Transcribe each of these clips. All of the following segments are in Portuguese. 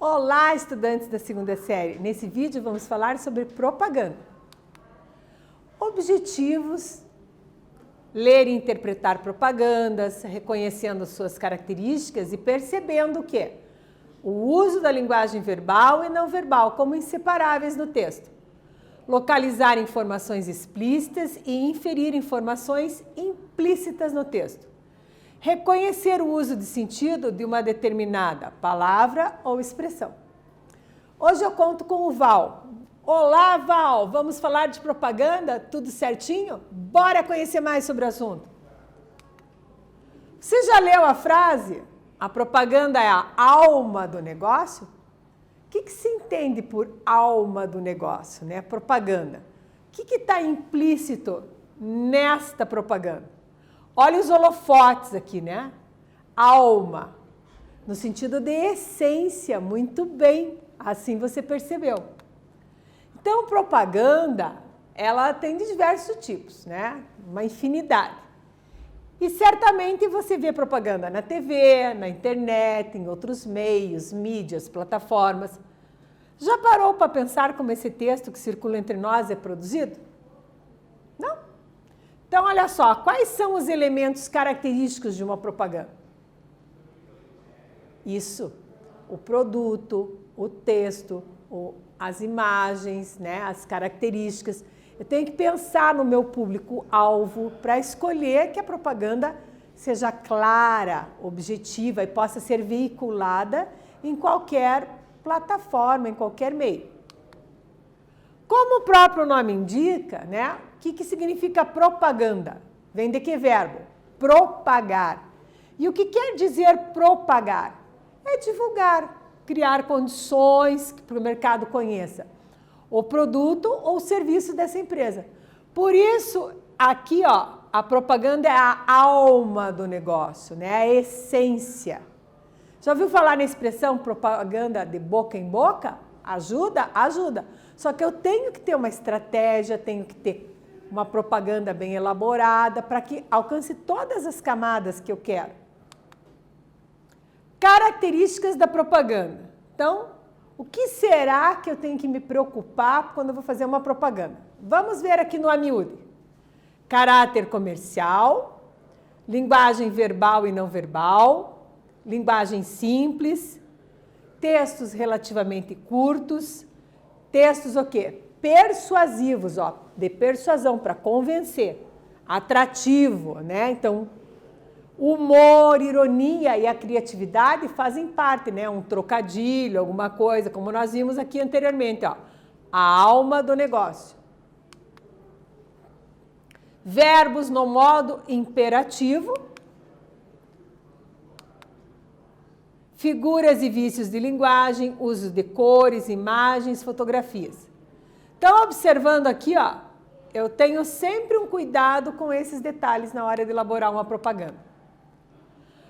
Olá, estudantes da segunda série! Nesse vídeo vamos falar sobre propaganda. Objetivos: ler e interpretar propagandas, reconhecendo suas características e percebendo que o uso da linguagem verbal e não verbal como inseparáveis no texto. Localizar informações explícitas e inferir informações implícitas no texto. Reconhecer o uso de sentido de uma determinada palavra ou expressão. Hoje eu conto com o Val. Olá, Val! Vamos falar de propaganda? Tudo certinho? Bora conhecer mais sobre o assunto. Você já leu a frase? A propaganda é a alma do negócio? O que se entende por alma do negócio, né? Propaganda. O que está implícito nesta propaganda? Olha os holofotes aqui, né? Alma, no sentido de essência, muito bem, assim você percebeu. Então, propaganda, ela tem de diversos tipos, né? Uma infinidade. E certamente você vê propaganda na TV, na internet, em outros meios, mídias, plataformas. Já parou para pensar como esse texto que circula entre nós é produzido? Não? Então, olha só, quais são os elementos característicos de uma propaganda? Isso, o produto, o texto, as imagens, né, as características. Eu tenho que pensar no meu público-alvo para escolher que a propaganda seja clara, objetiva e possa ser veiculada em qualquer plataforma, em qualquer meio. Como o próprio nome indica, né? O que significa propaganda? Vem de que verbo? Propagar. E o que quer dizer propagar? É divulgar, criar condições para o mercado conheça o produto ou o serviço dessa empresa. Por isso, aqui, ó, a propaganda é a alma do negócio, né? A essência. Já ouviu falar na expressão propaganda de boca em boca? Ajuda? Ajuda. Só que eu tenho que ter uma estratégia, tenho que ter uma propaganda bem elaborada para que alcance todas as camadas que eu quero. Características da propaganda. Então, o que será que eu tenho que me preocupar quando eu vou fazer uma propaganda? Vamos ver aqui no Amiúde. Caráter comercial, linguagem verbal e não verbal, linguagem simples, textos relativamente curtos, textos o quê? Persuasivos, ó, de persuasão, para convencer, atrativo, né? Então, humor, ironia e a criatividade fazem parte, né? Um trocadilho, alguma coisa, como nós vimos aqui anteriormente, ó. A alma do negócio. Verbos no modo imperativo. Figuras e vícios de linguagem, uso de cores, imagens, fotografias. Então, observando aqui, ó, eu tenho sempre um cuidado com esses detalhes na hora de elaborar uma propaganda.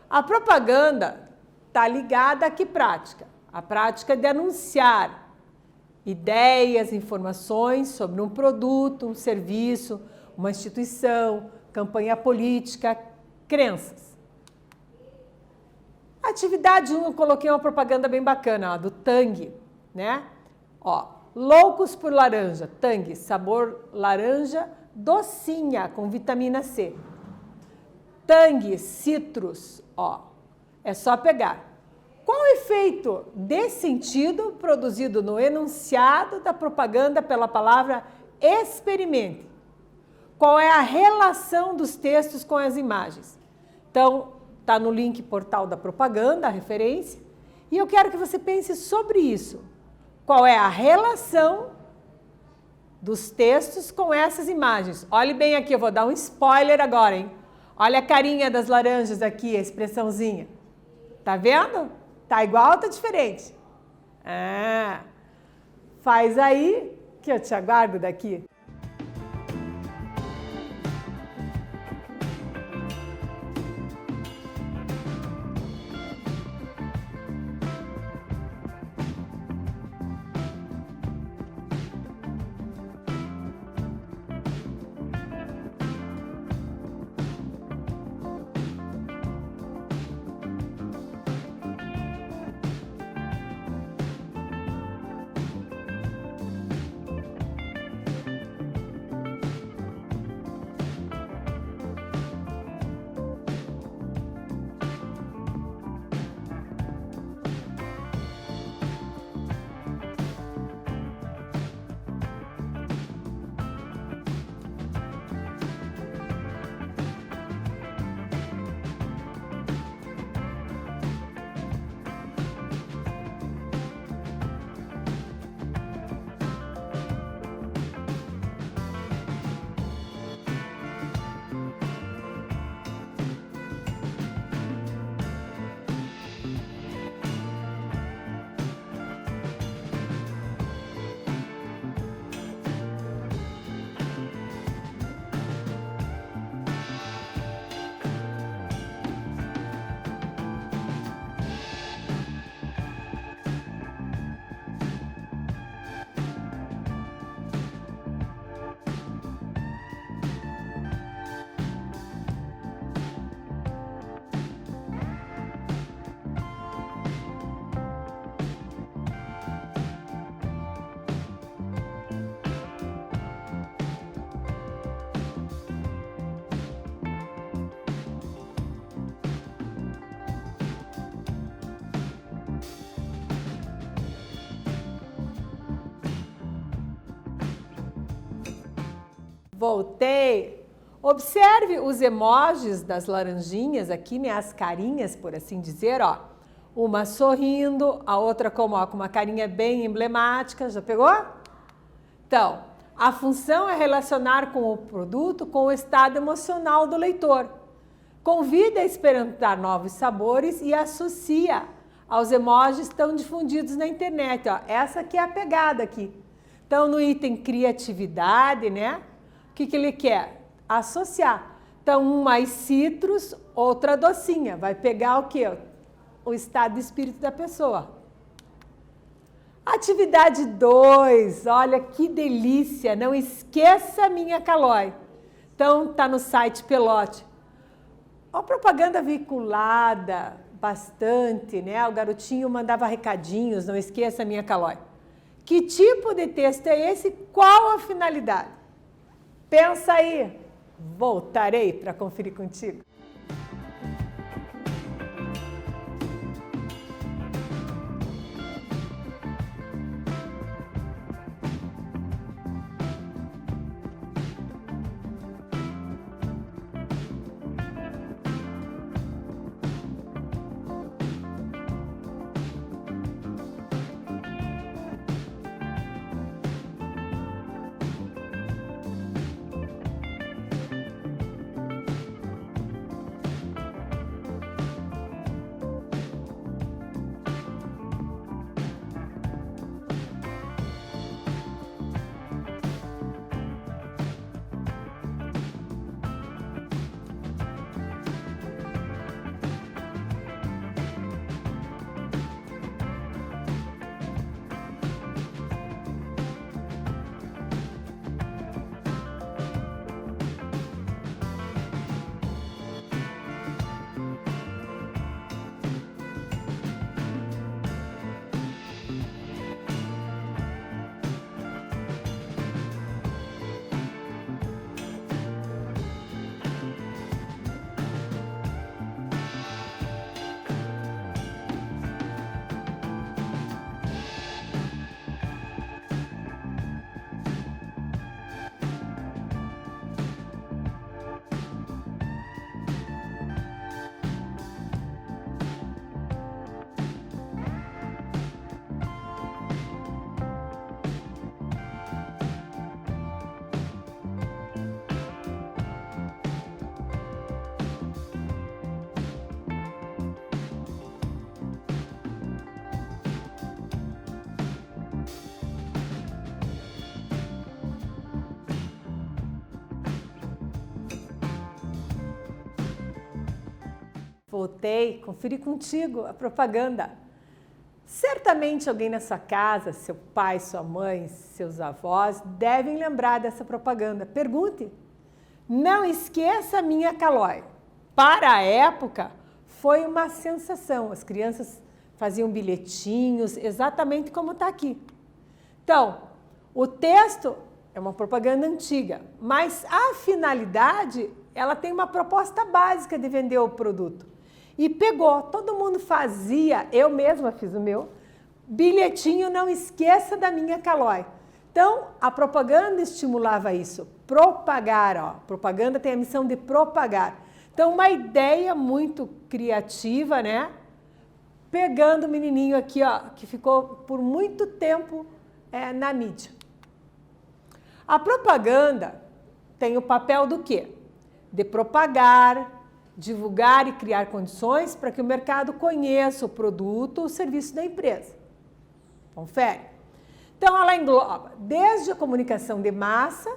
A propaganda está ligada a que prática? A prática de anunciar ideias, informações sobre um produto, um serviço, uma instituição, campanha política, crenças. Atividade 1, eu coloquei uma propaganda bem bacana, ó, do Tang, né? Ó, loucos por laranja, Tang, sabor laranja docinha, com vitamina C. Tang, citrus, ó, é só pegar. Qual o efeito de sentido produzido no enunciado da propaganda pela palavra experimente? Qual é a relação dos textos com as imagens? Então, está no link portal da propaganda, a referência, e eu quero que você pense sobre isso. Qual é a relação dos textos com essas imagens? Olhe bem aqui, eu vou dar um spoiler agora, hein? Olha a carinha das laranjas aqui, a expressãozinha. Tá vendo? Tá igual ou tá diferente? Ah, faz aí que eu te aguardo daqui. Voltei. Observe os emojis das laranjinhas aqui, né? As carinhas, por assim dizer, ó. Uma sorrindo, a outra com uma carinha bem emblemática. Já pegou? Então, a função é relacionar com o produto com o estado emocional do leitor. Convida a experimentar novos sabores e associa aos emojis tão difundidos na internet. Ó. Essa aqui é a pegada aqui. Então, no item criatividade, né? O que ele quer? Associar. Então, um mais citrus, outra docinha. Vai pegar o quê? O estado de espírito da pessoa. Atividade 2. Olha que delícia. Não esqueça minha Calói. Então, tá no site Pelote. Uma propaganda veiculada bastante, né? O garotinho mandava recadinhos, não esqueça minha Calói. Que tipo de texto é esse? Qual a finalidade? Pensa aí. Voltarei para conferir contigo. Voltei, conferi contigo a propaganda. Certamente alguém na sua casa, seu pai, sua mãe, seus avós, devem lembrar dessa propaganda. Pergunte. Não esqueça minha Calói. Para a época, foi uma sensação. As crianças faziam bilhetinhos, exatamente como está aqui. Então, o texto é uma propaganda antiga, mas a finalidade, ela tem uma proposta básica de vender o produto. E pegou, todo mundo fazia, eu mesma fiz o meu, bilhetinho, não esqueça da minha Calói. Então, a propaganda estimulava isso, propagar, ó, propaganda tem a missão de propagar. Então, uma ideia muito criativa, né? Pegando o menininho aqui, ó, que ficou por muito tempo na mídia. A propaganda tem o papel do quê? De propagar, divulgar e criar condições para que o mercado conheça o produto ou o serviço da empresa. Confere. Então, ela engloba desde a comunicação de massa,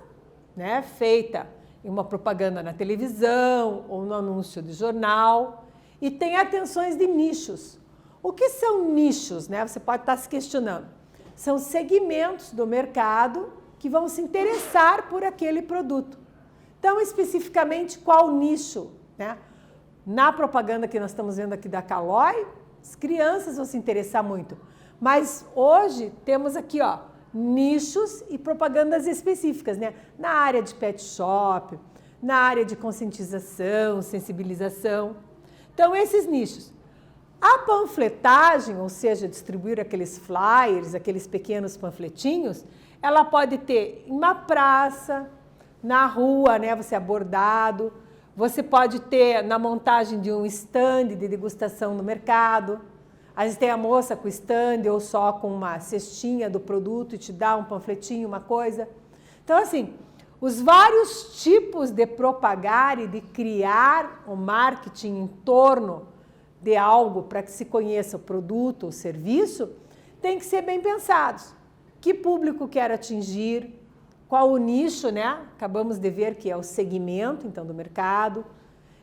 né, feita em uma propaganda na televisão ou no anúncio de jornal, e tem atenções de nichos. O que são nichos, né? Você pode estar se questionando. São segmentos do mercado que vão se interessar por aquele produto. Então, especificamente, qual nicho, né? Na propaganda que nós estamos vendo aqui da Calói, as crianças vão se interessar muito. Mas hoje temos aqui, ó, nichos e propagandas específicas, né? Na área de pet shop, na área de conscientização, sensibilização. Então, esses nichos. A panfletagem, ou seja, distribuir aqueles flyers, aqueles pequenos panfletinhos, ela pode ter em uma praça, na rua, né? Você é abordado. Você pode ter na montagem de um stand de degustação no mercado. Às vezes tem a moça com stand ou só com uma cestinha do produto e te dá um panfletinho, uma coisa. Então, assim, os vários tipos de propagar e de criar o marketing em torno de algo para que se conheça o produto ou serviço, tem que ser bem pensados. Que público quer atingir? Qual o nicho, né? Acabamos de ver que é o segmento, então, do mercado.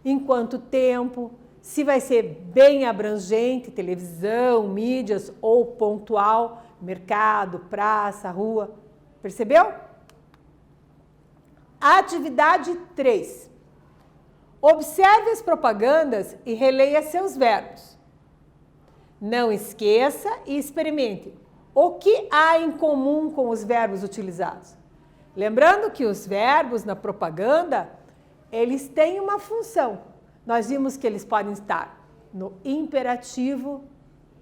Em quanto tempo? Se vai ser bem abrangente, televisão, mídias ou pontual, mercado, praça, rua. Percebeu? Atividade 3. Observe as propagandas e releia seus verbos. Não esqueça e experimente. O que há em comum com os verbos utilizados? Lembrando que os verbos na propaganda, eles têm uma função. Nós vimos que eles podem estar no imperativo,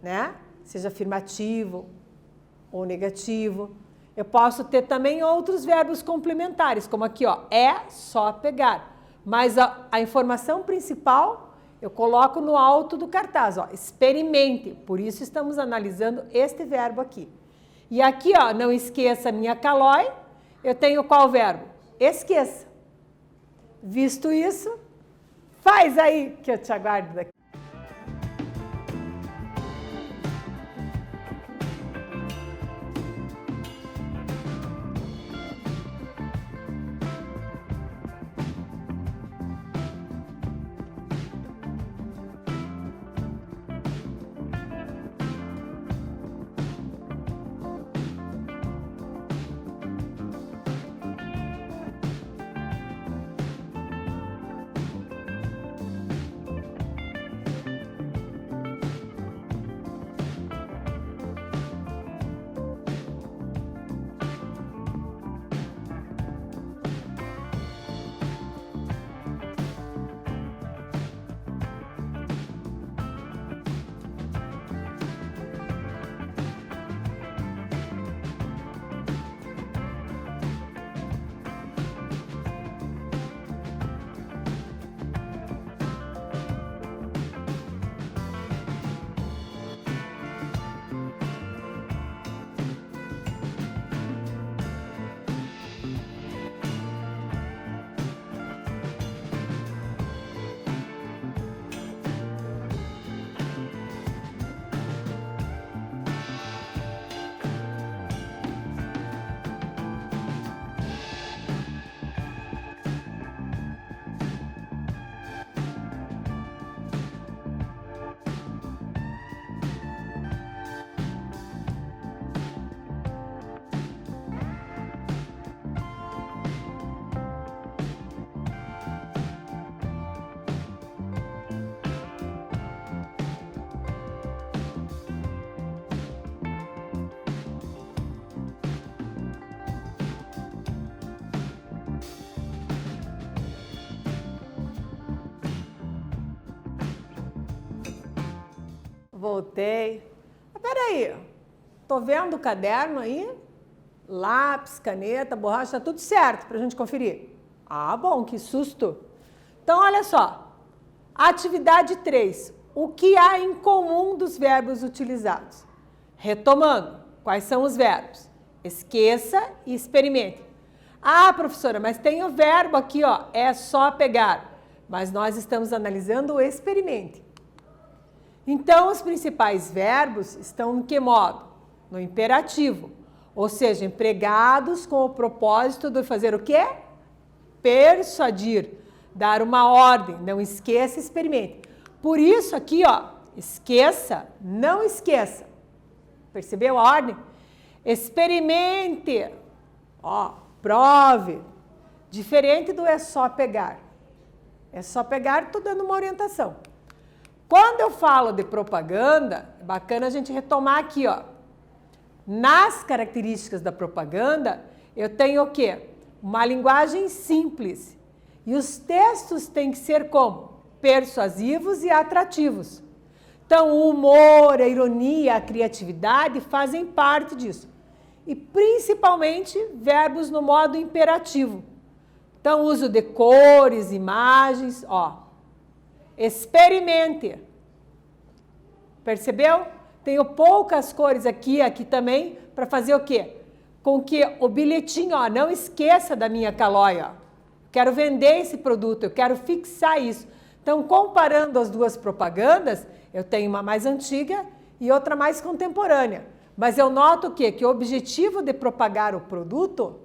né? Seja afirmativo ou negativo. Eu posso ter também outros verbos complementares, como aqui, ó, é só pegar. Mas a informação principal eu coloco no alto do cartaz, ó, experimente. Por isso estamos analisando este verbo aqui. E aqui, ó, não esqueça minha calói. Eu tenho qual verbo? Esqueça. Visto isso, faz aí que eu te aguardo daqui. Voltei. Peraí, tô vendo o caderno aí? Lápis, caneta, borracha, tá tudo certo para a gente conferir. Ah, bom, que susto. Então, olha só. Atividade 3. O que há em comum dos verbos utilizados? Retomando, quais são os verbos? Esqueça e experimente. Ah, professora, mas tem o verbo aqui, ó, é só pegar. Mas nós estamos analisando o experimente. Então, os principais verbos estão em que modo? No imperativo, ou seja, empregados com o propósito de fazer o quê? Persuadir, dar uma ordem, não esqueça, experimente. Por isso aqui, ó, esqueça, não esqueça. Percebeu a ordem? Experimente, ó, prove. Diferente do é só pegar. É só pegar, estou dando uma orientação. Quando eu falo de propaganda, é bacana a gente retomar aqui, ó. Nas características da propaganda, eu tenho o quê? Uma linguagem simples. E os textos têm que ser como? Persuasivos e atrativos. Então, o humor, a ironia, a criatividade fazem parte disso. E principalmente verbos no modo imperativo. Então, uso de cores, imagens, ó. Experimente. Percebeu? Tenho poucas cores aqui também, para fazer o quê? Com que o bilhetinho, ó, não esqueça da minha Caloi, ó. Quero vender esse produto, eu quero fixar isso. Então, comparando as duas propagandas, eu tenho uma mais antiga e outra mais contemporânea. Mas eu noto o quê? Que o objetivo de propagar o produto,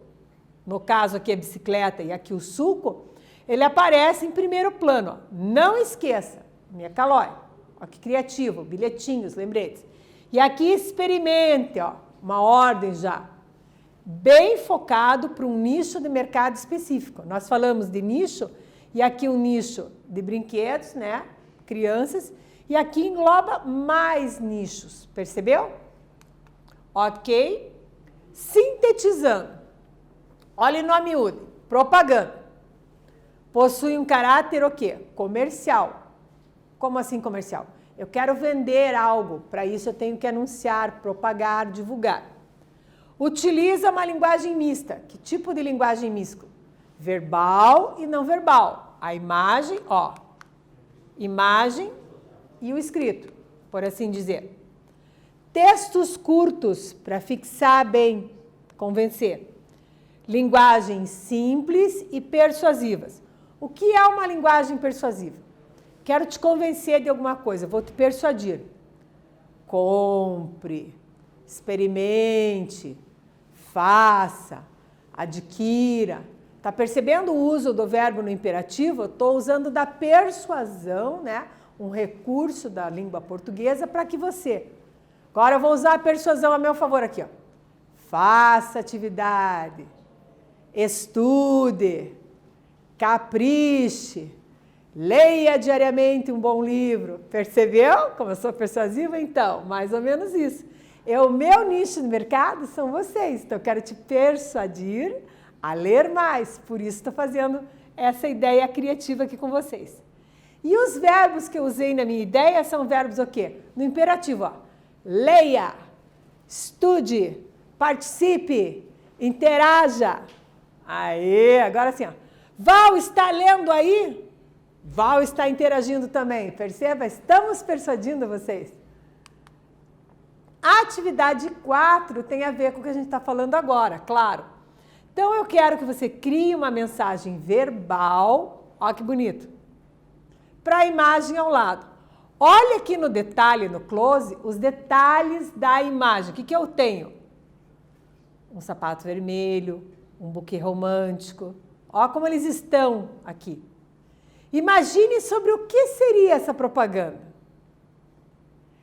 no caso aqui a bicicleta e aqui o suco, ele aparece em primeiro plano. Ó. Não esqueça, minha Caloi. Ó, que criativo, bilhetinhos, lembretes. E aqui experimente, ó, uma ordem já. Bem focado para um nicho de mercado específico. Nós falamos de nicho, e aqui um nicho de brinquedos, né? Crianças, e aqui engloba mais nichos, percebeu? Ok? Sintetizando. Olha no miúdo, propaganda. Possui um caráter o quê? Comercial. Como assim comercial? Eu quero vender algo, para isso eu tenho que anunciar, propagar, divulgar. Utiliza uma linguagem mista. Que tipo de linguagem mista? Verbal e não verbal. A imagem, ó, imagem e o escrito, por assim dizer. Textos curtos, para fixar bem, convencer. Linguagens simples e persuasivas. O que é uma linguagem persuasiva? Quero te convencer de alguma coisa, vou te persuadir. Compre, experimente, faça, adquira. Está percebendo o uso do verbo no imperativo? Eu estou usando da persuasão, né? Um recurso da língua portuguesa para que você... Agora eu vou usar a persuasão a meu favor aqui, ó. Faça atividade, estude, capriche, leia diariamente um bom livro. Percebeu como eu sou persuasiva? Então, mais ou menos isso. O meu nicho de mercado são vocês, então eu quero te persuadir a ler mais. Por isso estou fazendo essa ideia criativa aqui com vocês. E os verbos que eu usei na minha ideia são verbos o quê? No imperativo, ó. Leia, estude, participe, interaja. Aê, agora sim, ó. Val está lendo aí? Val está interagindo também, perceba? Estamos persuadindo vocês. A atividade 4 tem a ver com o que a gente está falando agora, claro. Então, eu quero que você crie uma mensagem verbal, ó que bonito, para a imagem ao lado. Olha aqui no detalhe, no close, os detalhes da imagem. O que eu tenho? Um sapato vermelho, um buquê romântico. Olha como eles estão aqui. Imagine sobre o que seria essa propaganda.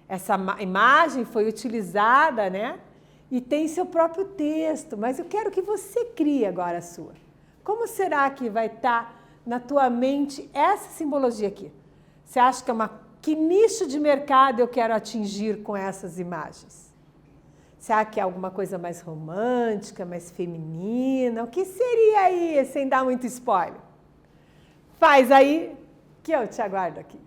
Essa imagem foi utilizada, né? E tem seu próprio texto, mas eu quero que você crie agora a sua. Como será que vai estar na tua mente essa simbologia aqui? Você acha que que nicho de mercado eu quero atingir com essas imagens? Será que é alguma coisa mais romântica, mais feminina? O que seria aí, sem dar muito spoiler? Faz aí, que eu te aguardo aqui.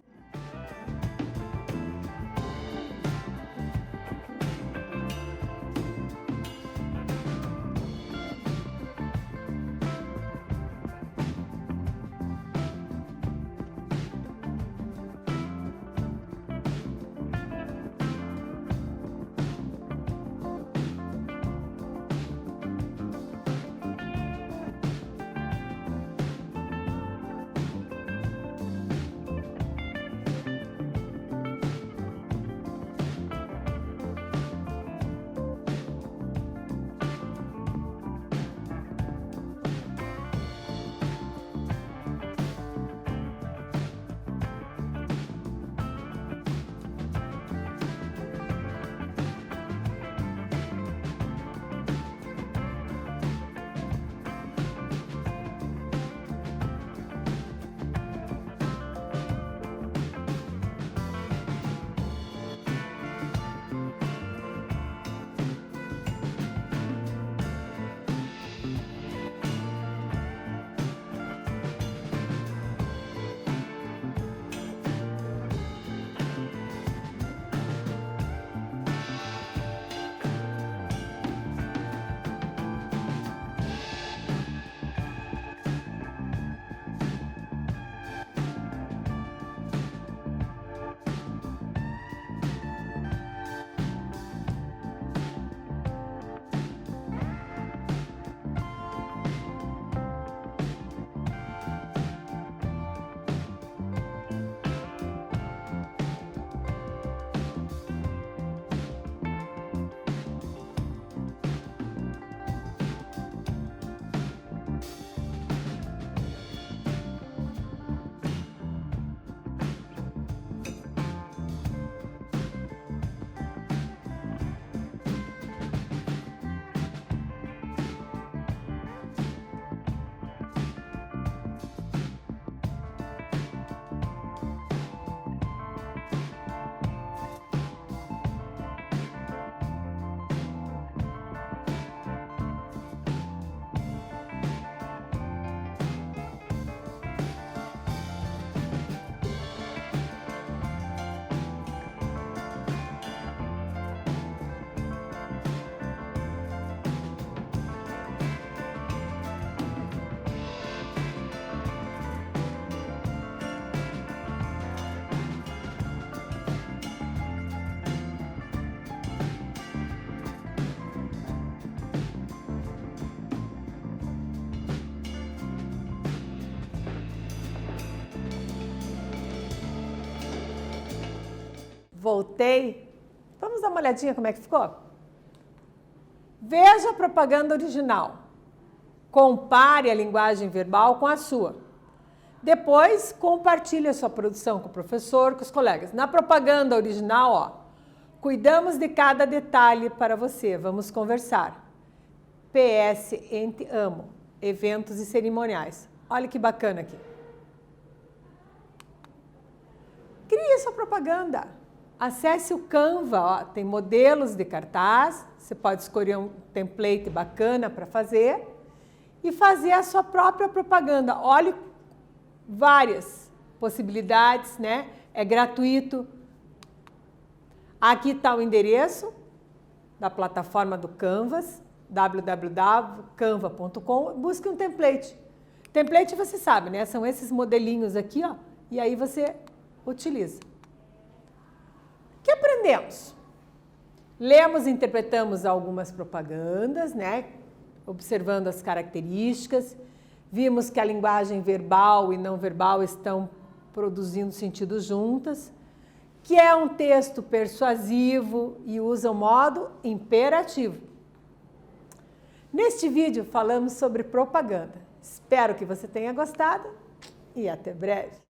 Voltei. Vamos dar uma olhadinha como é que ficou? Veja a propaganda original. Compare a linguagem verbal com a sua. Depois, compartilhe a sua produção com o professor, com os colegas. Na propaganda original, ó, cuidamos de cada detalhe para você. Vamos conversar. PS, ente amo. Eventos e cerimoniais. Olha que bacana aqui. Crie sua propaganda. Acesse o Canva, ó, tem modelos de cartaz. Você pode escolher um template bacana para fazer e fazer a sua própria propaganda. Olhe várias possibilidades, né? É gratuito. Aqui está o endereço da plataforma do Canvas, www.canva.com. Busque um template. Template você sabe, né? São esses modelinhos aqui, ó, e aí você utiliza. O que aprendemos? Lemos e interpretamos algumas propagandas, né? Observando as características. Vimos que a linguagem verbal e não verbal estão produzindo sentido juntas, que é um texto persuasivo e usa o modo imperativo. Neste vídeo falamos sobre propaganda. Espero que você tenha gostado e até breve.